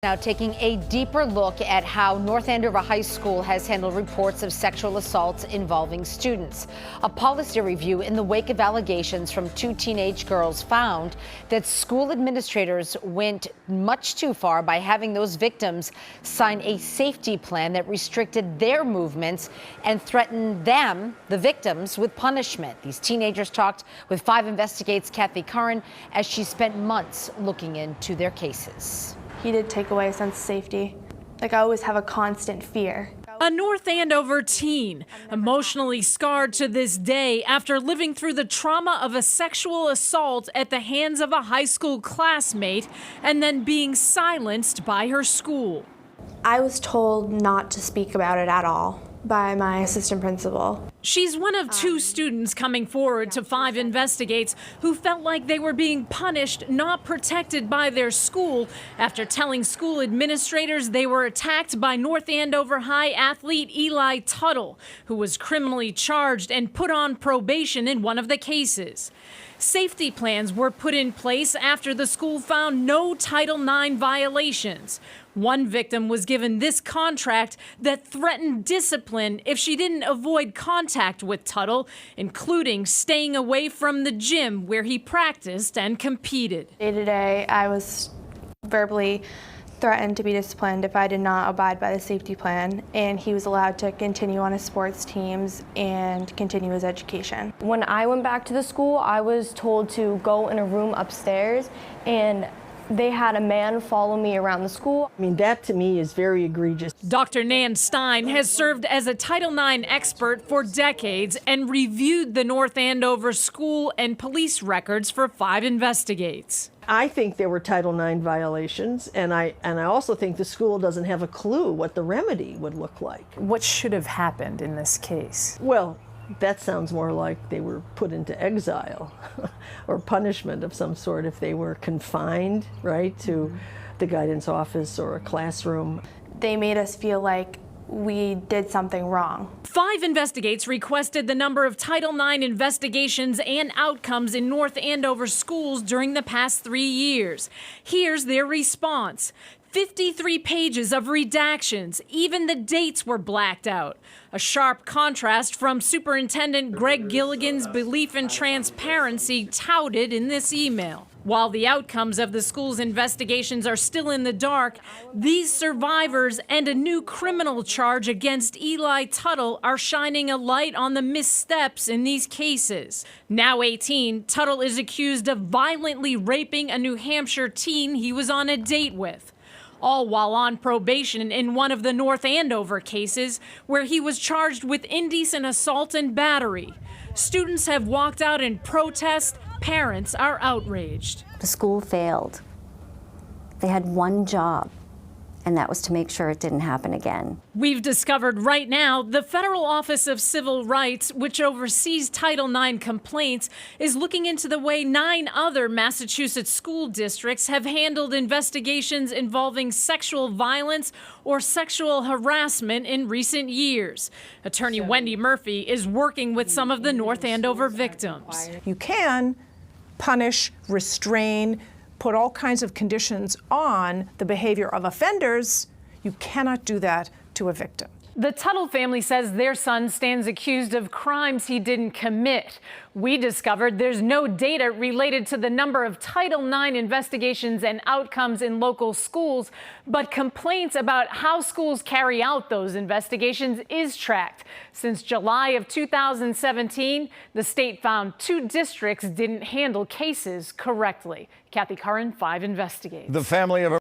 Now taking a deeper look at how North Andover High School has handled reports of sexual assaults involving students. A policy review in the wake of allegations from two teenage girls found that school administrators went much too far by having those victims sign a safety plan that restricted their movements and threatened them, the victims, with punishment. These teenagers talked with 5 Investigates' Kathy Curran as she spent months looking into their cases. He did take away a sense of safety. Like, I always have a constant fear. A North Andover teen, emotionally scarred to this day after living through the trauma of a sexual assault at the hands of a high school classmate and then being silenced by her school. I was told not to speak about it at all by my assistant principal. She's one of 2 students coming forward to 5 Investigates who felt like they were being punished, not protected by their school, after telling school administrators they were attacked by North Andover High athlete Eli Tuttle, who was criminally charged and put on probation in one of the cases. Safety plans were put in place after the school found no Title IX violations. One victim was given this contract that threatened discipline if she didn't avoid contact with Tuttle, including staying away from the gym where he practiced and competed. Day to day, I was verbally threatened to be disciplined if I did not abide by the safety plan, and he was allowed to continue on his sports teams and continue his education. When I went back to the school, I was told to go in a room upstairs, and they had a man follow me around the school. I mean, that to me is very egregious. Dr. Nan Stein has served as a Title IX expert for decades and reviewed the North Andover school and police records for 5 Investigates. I think there were Title IX violations, and I also think the school doesn't have a clue what the remedy would look like. What should have happened in this case? Well, that sounds more like they were put into exile or punishment of some sort if they were confined, right, to the guidance office or a classroom. They made us feel like we did something wrong. 5 Investigates requested the number of Title IX investigations and outcomes in North Andover schools during the past 3 years. Here's their response. 53 pages of redactions. Even the dates were blacked out. A sharp contrast from Superintendent Greg Gilligan's belief in transparency touted in this email. While the outcomes of the school's investigations are still in the dark, these survivors and a new criminal charge against Eli Tuttle are shining a light on the missteps in these cases. Now 18, Tuttle is accused of violently raping a New Hampshire teen he was on a date with, all while on probation in one of the North Andover cases where he was charged with indecent assault and battery. Students have walked out in protest. Parents are outraged. The school failed. They had one job, and that was to make sure it didn't happen again. We've discovered right now the Federal Office of Civil Rights, which oversees Title IX complaints, is looking into the way 9 other Massachusetts school districts have handled investigations involving sexual violence or sexual harassment in recent years. Attorney Wendy Murphy is working with some of the North Andover victims. You can punish, restrain, put all kinds of conditions on the behavior of offenders. You cannot do that to a victim. The Tuttle family says their son stands accused of crimes he didn't commit. We discovered there's no data related to the number of Title IX investigations and outcomes in local schools, but complaints about how schools carry out those investigations is tracked. Since July of 2017, the state found 2 districts didn't handle cases correctly. Kathy Curran, 5 Investigates. The family of a